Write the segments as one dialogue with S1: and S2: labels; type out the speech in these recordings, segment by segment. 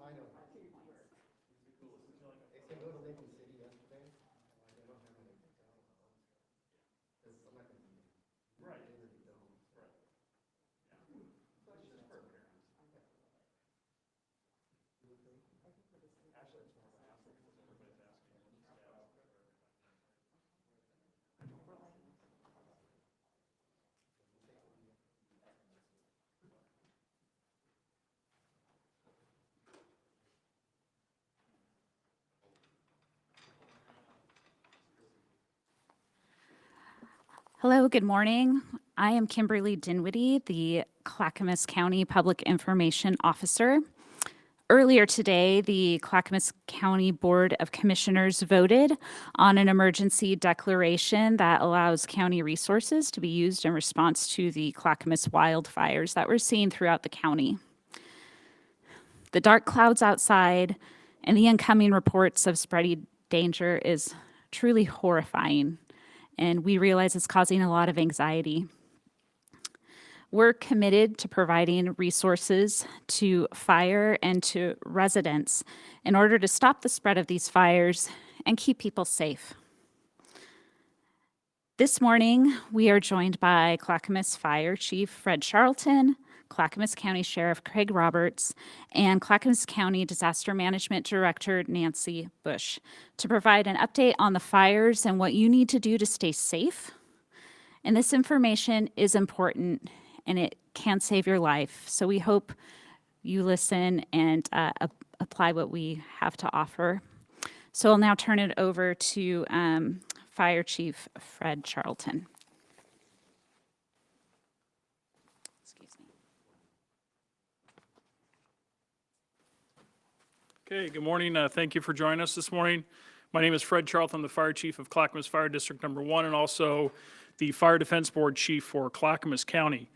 S1: I know. They said go to Lincoln City yesterday. They don't have anything. It's like a right. Right. Yeah. So it's just for appearance. Actually, it's more of a hassle because everybody's asking when the staff.
S2: Hello, good morning. I am Kimberly Dinwiddie, the Clackamas County Public Information Officer. Earlier today, the Clackamas County Board of Commissioners voted on an emergency declaration that allows county resources to be used in response to the Clackamas wildfires that we're seeing throughout the county. The dark clouds outside and the incoming reports of spreading danger is truly horrifying, and we realize it's causing a lot of anxiety. We're committed to providing resources to fire and to residents in order to stop the spread of these fires and keep people safe. This morning, we are joined by Clackamas Fire Chief Fred Charlton, Clackamas County Sheriff Craig Roberts, and Clackamas County Disaster Management Director Nancy Bush to provide an update on the fires and what you need to do to stay safe. And this information is important and it can save your life. So we hope you listen and apply what we have to offer. So I'll now turn it over to Fire Chief Fred Charlton. Excuse me.
S3: Okay, good morning. Thank you for joining us this morning. My name is Fred Charlton, the Fire Chief of Clackamas Fire District Number 1 and also the Fire Defense Board Chief for Clackamas County.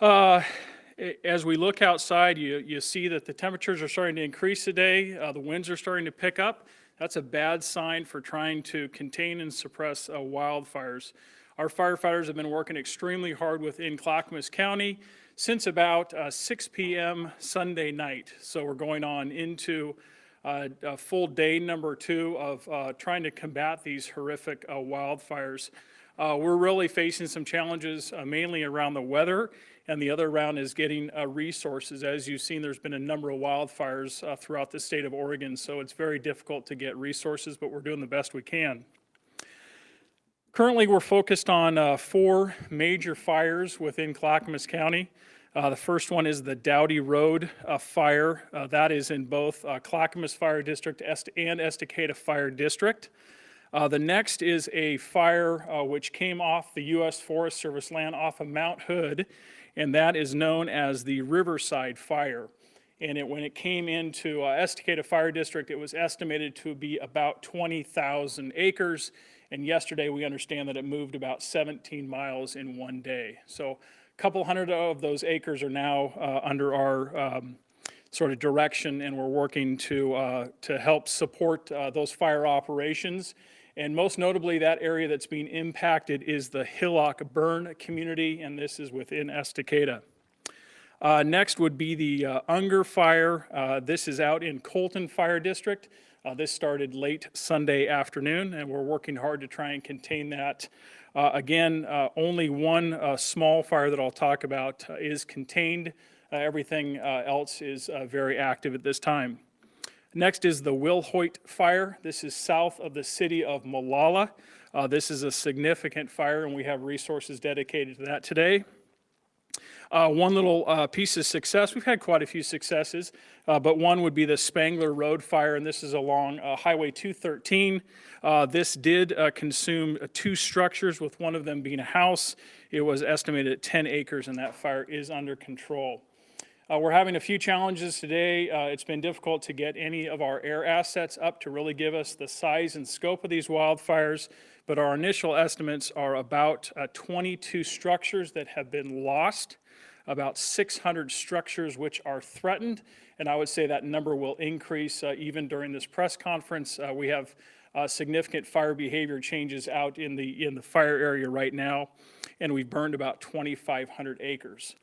S3: As we look outside, you see that the temperatures are starting to increase today. The winds are starting to pick up. That's a bad sign for trying to contain and suppress wildfires. Our firefighters have been working extremely hard within Clackamas County since about 6 p.m. Sunday night. So we're going on into a full day number 2 of trying to combat these horrific wildfires. We're really facing some challenges mainly around the weather, and the other round is getting resources. As you've seen, there's been a number of wildfires throughout the state of Oregon, so it's very difficult to get resources, but we're doing the best we can. Currently, we're focused on 4 major fires within Clackamas County. The first one is the Dowdy Road fire. That is in both Clackamas Fire District and Estacada Fire District. The next is a fire which came off the U.S. Forest Service land off of Mount Hood, and that is known as the Riverside Fire. And when it came into Estacada Fire District, it was estimated to be about 20,000 acres. And yesterday we understand that it moved about 17 miles in one day. So a couple hundred of those acres are now under our sort of direction, and we're working to help support those fire operations. And most notably, that area that's being impacted is the Hillock Burn community, and this is within Estacada. Next would be the Unger Fire. This is out in Colton Fire District. This started late Sunday afternoon, and we're working hard to try and contain that. Again, only one small fire that I'll talk about is contained. Everything else is very active at this time. Next is the Wilhoit Fire. This is south of the city of Molalla. This is a significant fire, and we have resources dedicated to that today. One little piece of success, we've had quite a few successes, but one would be the Spangler Road Fire, and this is along Highway 213. This did consume 2 structures, with one of them being a house. It was estimated at 10 acres, and that fire is under control. We're having a few challenges today. It's been difficult to get any of our air assets up to really give us the size and scope of these wildfires, but our initial estimates are about 22 structures that have been lost, about 600 structures which are threatened, and I would say that number will increase even during this press conference. We have significant fire behavior changes out in the fire area right now, and we've burned about 2,500 acres.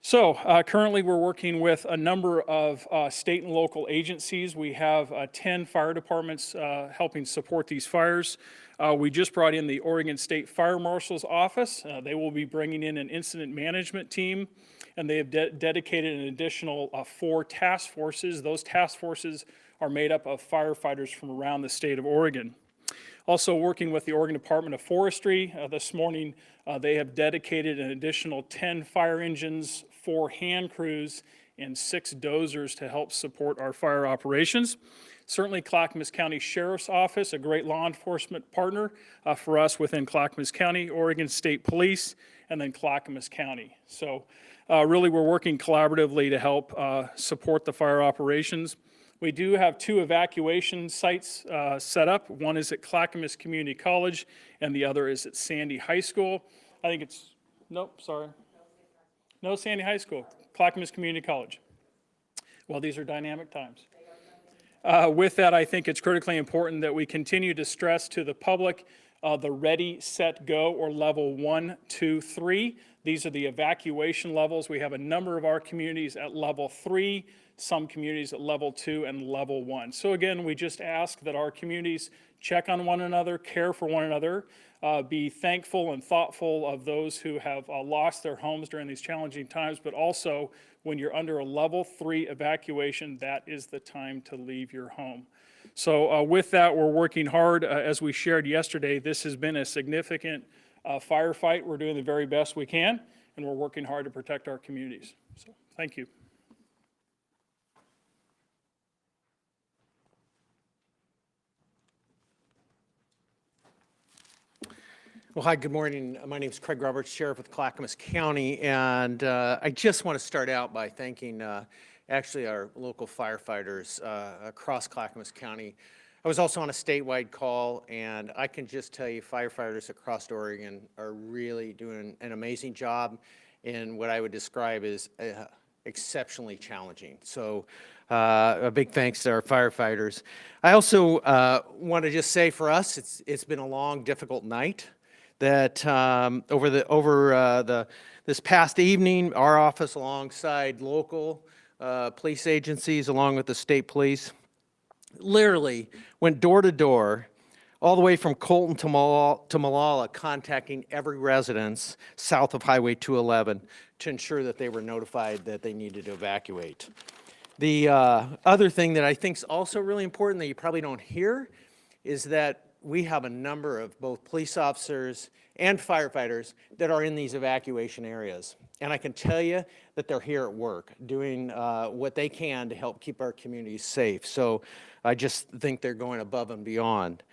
S3: So currently, we're working with a number of state and local agencies. We have 10 fire departments helping support these fires. We just brought in the Oregon State Fire Marshal's Office. They will be bringing in an incident management team, and they have dedicated an additional 4 task forces. Those task forces are made up of firefighters from around the state of Oregon. Also working with the Oregon Department of Forestry, this morning they have dedicated an additional 10 fire engines, 4 hand crews, and 6 dozers to help support our fire operations. Certainly Clackamas County Sheriff's Office, a great law enforcement partner for us within Clackamas County, Oregon State Police, and then Clackamas County. So really we're working collaboratively to help support the fire operations. We do have 2 evacuation sites set up. One is at Clackamas Community College, and the other is at Sandy High School. I think it's, nope, sorry. No, Sandy High School, Clackamas Community College. Well, these are dynamic times. With that, I think it's critically important that we continue to stress to the public the ready, set, go, or level 1, 2, 3. These are the evacuation levels. We have a number of our communities at level 3, some communities at level 2 and level 1. So again, we just ask that our communities check on one another, care for one another, be thankful and thoughtful of those who have lost their homes during these challenging times, but also when you're under a level 3 evacuation, that is the time to leave your home. So with that, we're working hard. As we shared yesterday, this has been a significant firefight. We're doing the very best we can, and we're working hard to protect our communities. So thank you.
S4: Well, hi, good morning. My name is Craig Roberts, Sheriff with Clackamas County, and I just want to start out by thanking actually our local firefighters across Clackamas County. I was also on a statewide call, and I can just tell you firefighters across Oregon are really doing an amazing job in what I would describe as exceptionally challenging. So a big thanks to our firefighters. I also want to just say for us, it's been a long, difficult night. That this past evening, our office alongside local police agencies, along with the state police, literally went door to door, all the way from Colton to Malala, contacting every residence south of Highway 211 to ensure that they were notified that they needed to evacuate. The other thing that I think is also really important that you probably don't hear is that we have a number of both police officers and firefighters that are in these evacuation areas. And I can tell you that they're here at work doing what they can to help keep our communities safe. So I just think they're going above and beyond.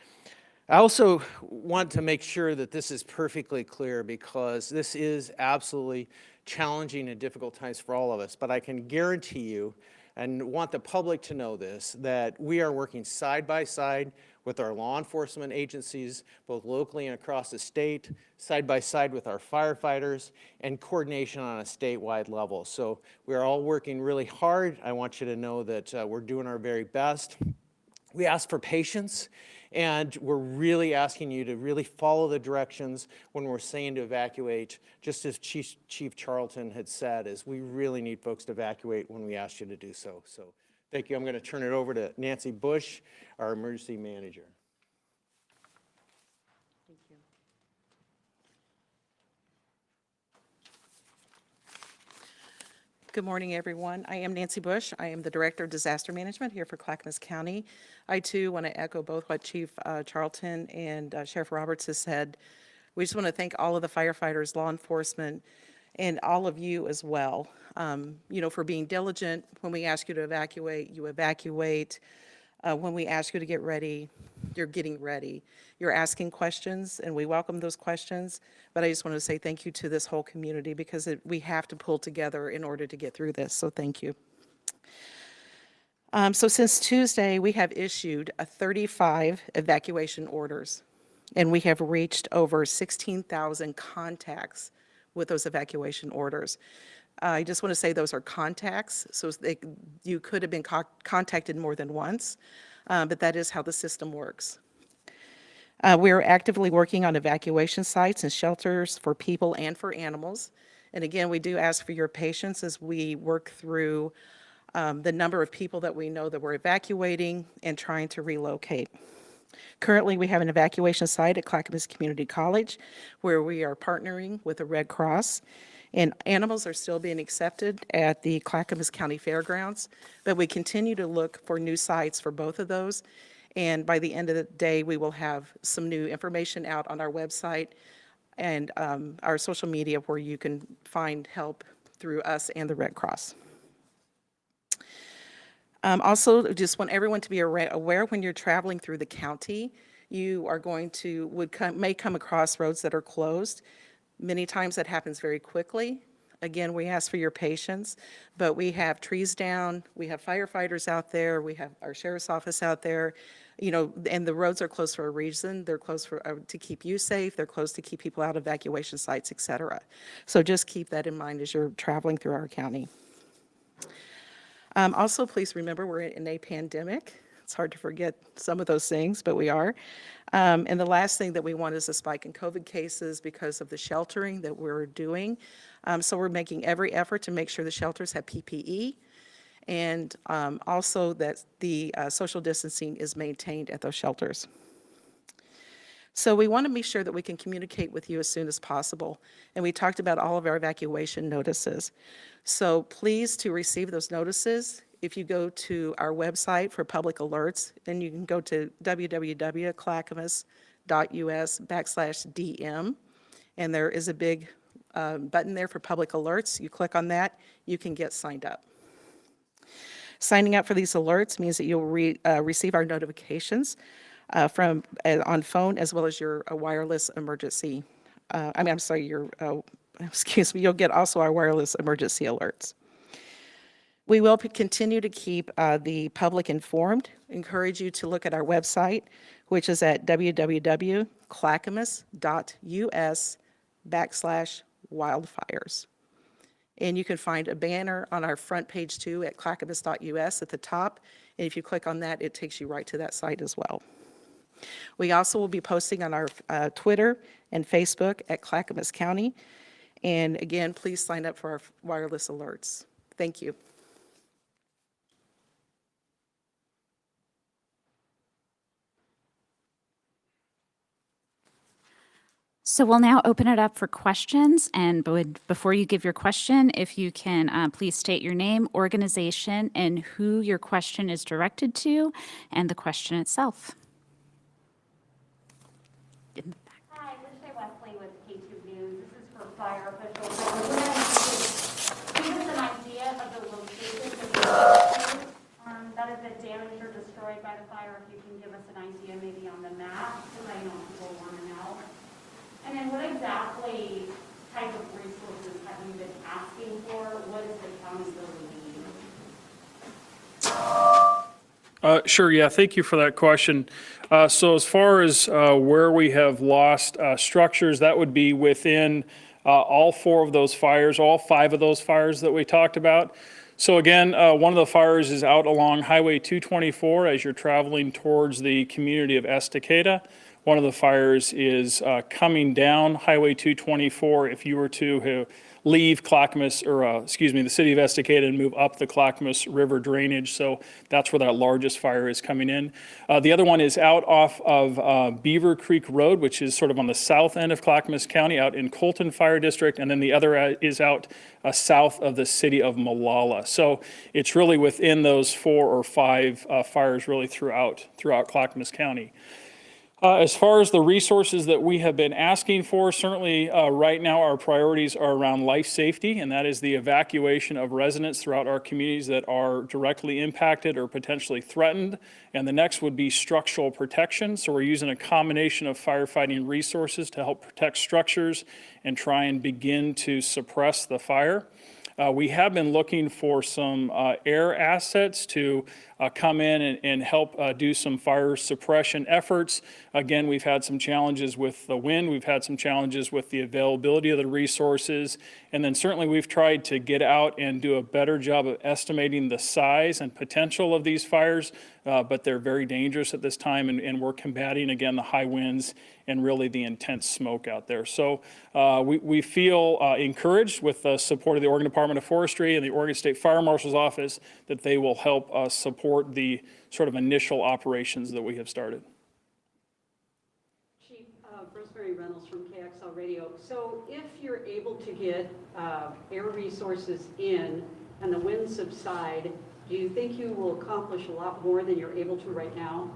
S4: I also want to make sure that this is perfectly clear because this is absolutely challenging and difficult times for all of us. But I can guarantee you, and want the public to know this, that we are working side by side with our law enforcement agencies, both locally and across the state, side by side with our firefighters, and coordination on a statewide level. So we are all working really hard. I want you to know that we're doing our very best. We ask for patience, and we're really asking you to really follow the directions when we're saying to evacuate, just as Chief Charlton had said, is we really need folks to evacuate when we ask you to do so. So thank you. I'm going to turn it over to Nancy Bush, our emergency manager.
S5: Thank you. Good morning, everyone. I am Nancy Bush. I am the Director of Disaster Management here for Clackamas County. I, too, want to echo both what Chief Charlton and Sheriff Roberts has said. We just want to thank all of the firefighters, law enforcement, and all of you as well, for being diligent. When we ask you to evacuate, you evacuate. When we ask you to get ready, you're getting ready. You're asking questions, and we welcome those questions. But I just want to say thank you to this whole community because we have to pull together in order to get through this. So thank you. So since Tuesday, we have issued 35 evacuation orders, and we have reached over 16,000 contacts with those evacuation orders. I just want to say those are contacts, so you could have been contacted more than once, but that is how the system works. We are actively working on evacuation sites and shelters for people and for animals, And again, we do ask for your patience as we work through the number of people that we know that we're evacuating and trying to relocate. Currently, we have an evacuation site at Clackamas Community College where we are partnering with the Red Cross. And animals are still being accepted at the Clackamas County Fairgrounds, but we continue to look for new sites for both of those. And by the end of the day, we will have some new information out on our website and our social media where you can find help through us and the Red Cross. Also, just want everyone to be aware when you're traveling through the county, you are going to, may come across roads that are closed. Many times that happens very quickly. Again, we ask for your patience, but we have trees down, we have firefighters out there, we have our sheriff's office out there, you know, and the roads are closed for a reason. They're closed for, to keep you safe, they're closed to keep people out of evacuation sites, et cetera. So just keep that in mind as you're traveling through our county. Also, please remember we're in a pandemic. It's hard to forget some of those things, but we are. And the last thing that we want is a spike in COVID cases because of the sheltering that we're doing. So we're making every effort to make sure the shelters have PPE and also that the social distancing is maintained at those shelters. So we want to make sure that we can communicate with you as soon as possible. And we talked about all of our evacuation notices. So please, to receive those notices, if you go to our website for public alerts, then you can go to www.clackamas.us/DM, and there is a big button there for public alerts. You click on that, you can get signed up. Signing up for these alerts means that you'll receive our notifications on phone as well as your wireless emergency. Excuse me, you'll get also our wireless emergency alerts. We will continue to keep the public informed. Encourage you to look at our website, which is at www.clackamas.us/wildfires. And you can find a banner on our front page too at clackamas.us at the top. And if you click on that, it takes you right to that site as well. We also will be posting on our Twitter and Facebook at Clackamas County. And again, please sign up for our wireless alerts. Thank you.
S2: So we'll now open it up for questions. And before you give your question, if you can please state your name, organization, and who your question is directed to, and the question itself.
S6: Hi, Lisha Wesley with K2 News. This is for fire officials. I was wondering if you could give us an idea of the locations of the structures that have been damaged or destroyed by the fire. If you can give us an idea maybe on the map, because I know people want to know. And then what exactly type of resources have you been asking for? What is the county really need?
S3: Sure, yeah, thank you for that question. So as far as where we have lost structures, that would be within all 4 of those fires, all 5 of those fires that we talked about. So again, one of the fires is out along Highway 224 as you're traveling towards the community of Estacada. One of the fires is coming down Highway 224 if you were to leave Clackamas, the city of Estacada and move up the Clackamas River drainage. So that's where that largest fire is coming in. The other one is out off of Beaver Creek Road, which is sort of on the south end of Clackamas County, out in Colton Fire District. And then the other is out south of the city of Molalla. So it's really within those 4 or 5 fires really throughout Clackamas County. As far as the resources that we have been asking for, certainly right now our priorities are around life safety, and that is the evacuation of residents throughout our communities that are directly impacted or potentially threatened. And the next would be structural protection. So we're using a combination of firefighting resources to help protect structures and try and begin to suppress the fire. We have been looking for some air assets to come in and help do some fire suppression efforts. Again, we've had some challenges with the wind. We've had some challenges with the availability of the resources. And then certainly we've tried to get out and do a better job of estimating the size and potential of these fires, but they're very dangerous at this time, and we're combating, again, the high winds and really the intense smoke out there. So we feel encouraged with the support of the Oregon Department of Forestry and the Oregon State Fire Marshal's Office that they will help us support the sort of initial operations that we have started.
S7: Chief, Rosemary Reynolds from KXL Radio. So if you're able to get air resources in and the winds subside, do you think you will accomplish a lot more than you're able to right now?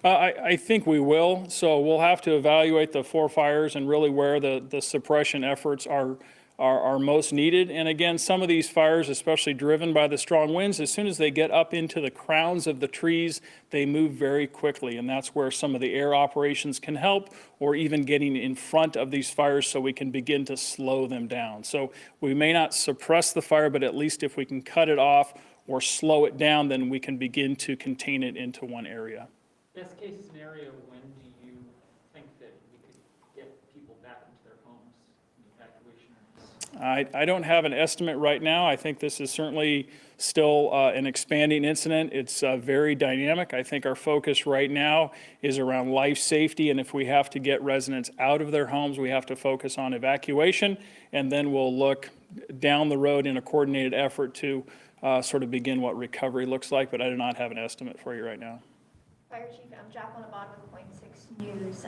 S3: I think we will. So we'll have to evaluate the 4 fires and really where the suppression efforts are most needed. And again, some of these fires, especially driven by the strong winds, as soon as they get up into the crowns of the trees, they move very quickly. And that's where some of the air operations can help, or even getting in front of these fires so we can begin to slow them down. So we may not suppress the fire, but at least if we can cut it off or slow it down, then we can begin to contain it into one area.
S8: Best case scenario, when do you think that we could get people back into their homes, evacuation?
S3: I don't have an estimate right now. I think this is certainly still an expanding incident. It's very dynamic. I think our focus right now is around life safety, and if we have to get residents out of their homes, we have to focus on evacuation, and then we'll look down the road in a coordinated effort to sort of begin what recovery looks like, but I do not have an estimate for you right now.
S9: Fire Chief, I'm Jacqueline Abad with Point 6 News.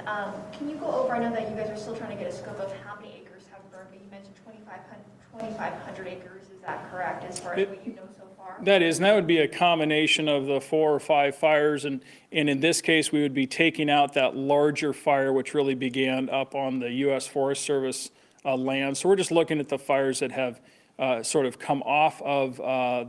S9: Can you go over, I know that you guys are still trying to get a scope of how many acres have burned, but you mentioned 2,500 acres, is that correct, as far as what you know so far?
S3: That is, and that would be a combination of the 4 or 5 fires, and in this case, we would be taking out that larger fire, which really began up on the U.S. Forest Service land. So we're just looking at the fires that have sort of come off of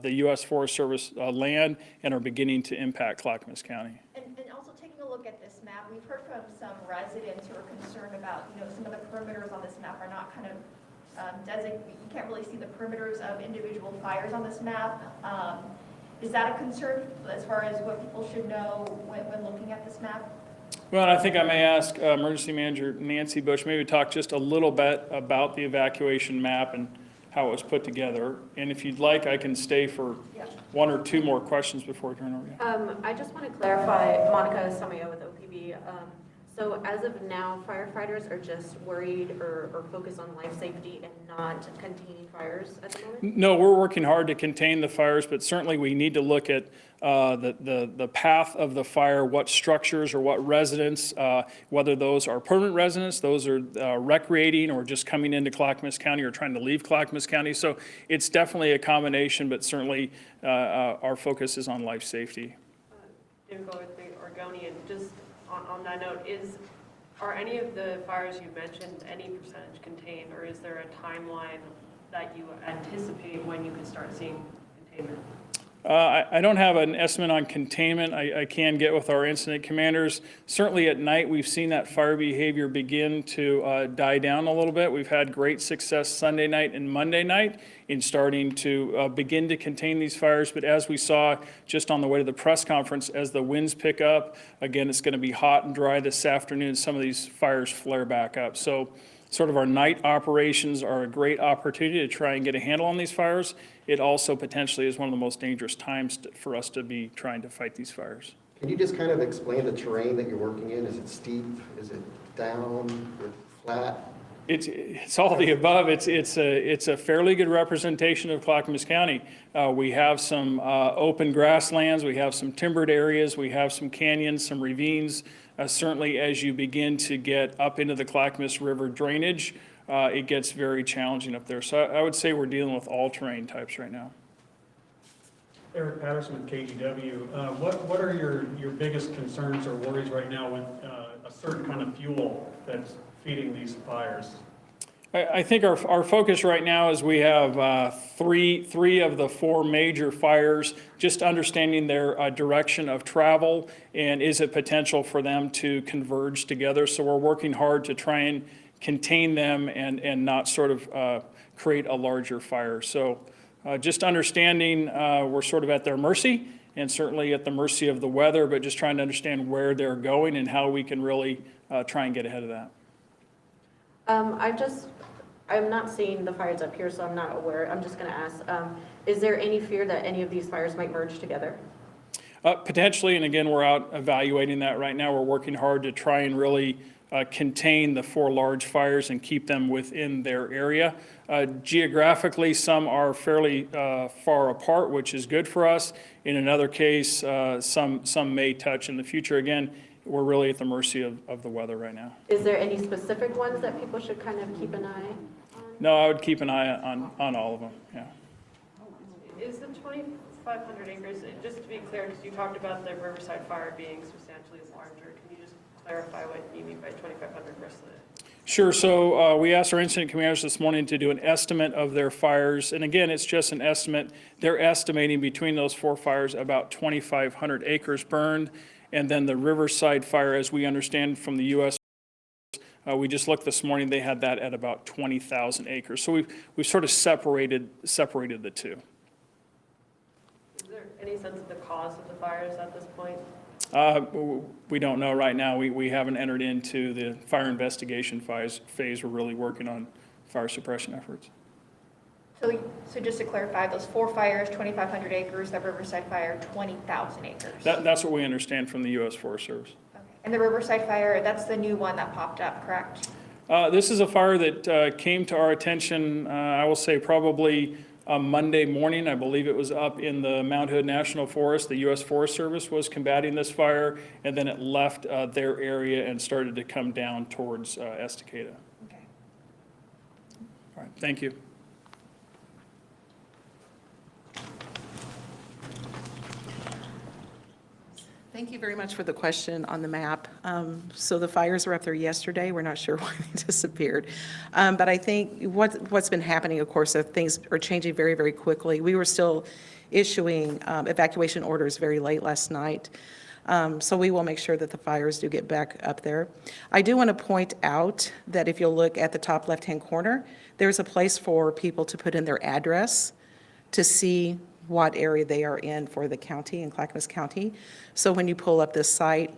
S3: the U.S. Forest Service land and are beginning to impact Clackamas County.
S9: And also taking a look at this map, we've heard from some residents who are concerned about, some of the perimeters on this map are not kind of designated. You can't really see the perimeters of individual fires on this map. Is that a concern as far as what people should know when looking at this map?
S3: Well, I think I may ask Emergency Manager Nancy Bush maybe talk just a little bit about the evacuation map and how it was put together. And if you'd like, I can stay for 1 or 2 more questions before we turn it over.
S10: I just want to clarify, Monica Samayo with OPB. So as of now, firefighters are just worried or focused on life safety and not containing fires at the moment?
S3: No, we're working hard to contain the fires, but certainly we need to look at the path of the fire, what structures or what residents, whether those are permanent residents, those are recreating or just coming into Clackamas County or trying to leave Clackamas County. So it's definitely a combination, but certainly our focus is on life safety.
S11: David Gold with the Oregonian, just on that note, are any of the fires you mentioned any percentage contained, or is there a timeline that you anticipate when you can start seeing containment?
S3: I don't have an estimate on containment. I can get with our incident commanders. Certainly at night, we've seen that fire behavior begin to die down a little bit. We've had great success Sunday night and Monday night in starting to begin to contain these fires. But as we saw just on the way to the press conference, as the winds pick up, again, it's going to be hot and dry this afternoon. Some of these fires flare back up. So sort of our night operations are a great opportunity to try and get a handle on these fires. It also potentially is one of the most dangerous times for us to be trying to fight these fires.
S1: Can you just kind of explain the terrain that you're working in? Is it steep? Is it down or flat?
S3: It's all the above. It's a fairly good representation of Clackamas County. We have some open grasslands, we have some timbered areas, we have some canyons, some ravines. Certainly as you begin to get up into the Clackamas River drainage, it gets very challenging up there. So I would say we're dealing with all terrain types right now.
S12: Eric Patterson with KGW. What are your biggest concerns or worries right now with a certain kind of fuel that's feeding these fires?
S3: I think our focus right now is we have three of the 4 major fires, just understanding their direction of travel and is it potential for them to converge together. So we're working hard to try and contain them and not sort of create a larger fire. So just understanding we're sort of at their mercy and certainly at the mercy of the weather, but just trying to understand where they're going and how we can really try and get ahead of that.
S10: I'm not seeing the fires up here, so I'm not aware. I'm just going to ask, is there any fear that any of these fires might merge together?
S3: Potentially, and again, we're out evaluating that right now. We're working hard to try and really contain the 4 large fires and keep them within their area. Geographically, some are fairly far apart, which is good for us. In another case, some may touch in the future. Again, we're really at the mercy of the weather right now.
S10: Is there any specific ones that people should kind of keep an eye on?
S3: No, I would keep an eye on all of them, yeah.
S11: Is the 2,500 acres, just to be clear, because you talked about the Riverside fire being substantially larger, can you just clarify what you mean by 2,500 versus the?
S3: Sure. So we asked our incident commanders this morning to do an estimate of their fires. And again, it's just an estimate. They're estimating between those 4 fires about 2,500 acres burned. And then the Riverside fire, as we understand from the U.S., we just looked this morning, they had that at about 20,000 acres. So we've sort of separated the two.
S11: Is there any sense of the cause of the fires at this point?
S3: We don't know right now. We haven't entered into the fire investigation phase. We're really working on fire suppression efforts.
S9: So just to clarify, those 4 fires, 2,500 acres, the Riverside fire, 20,000 acres.
S3: That's what we understand from the U.S. Forest Service.
S9: Okay. And the Riverside fire, that's the new one that popped up, correct?
S3: This is a fire that came to our attention, I will say probably Monday morning. I believe it was up in the Mount Hood National Forest. The U.S. Forest Service was combating this fire, and then it left their area and started to come down towards Estacada.
S9: Okay.
S3: All right, thank you.
S5: Thank you very much for the question on the map. So the fires were up there yesterday. We're not sure why they disappeared. But I think what's been happening, of course, things are changing very, very quickly. We were still issuing evacuation orders very late last night. So we will make sure that the fires do get back up there. I do want to point out that if you'll look at the top left-hand corner, there's a place for people to put in their address to see what area they are in for the county, in Clackamas County. So when you pull up this site,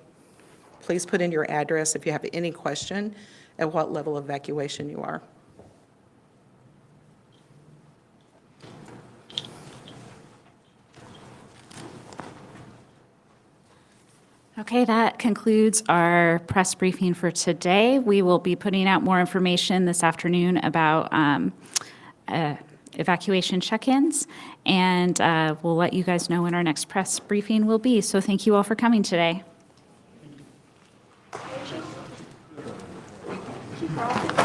S5: please put in your address if you have any question at what level of evacuation you are.
S2: Okay, that concludes our press briefing for today. We will be putting out more information this afternoon about evacuation check-ins, and we'll let you guys know when our next press briefing will be. So thank you all for coming today.
S9: Chief Carlson?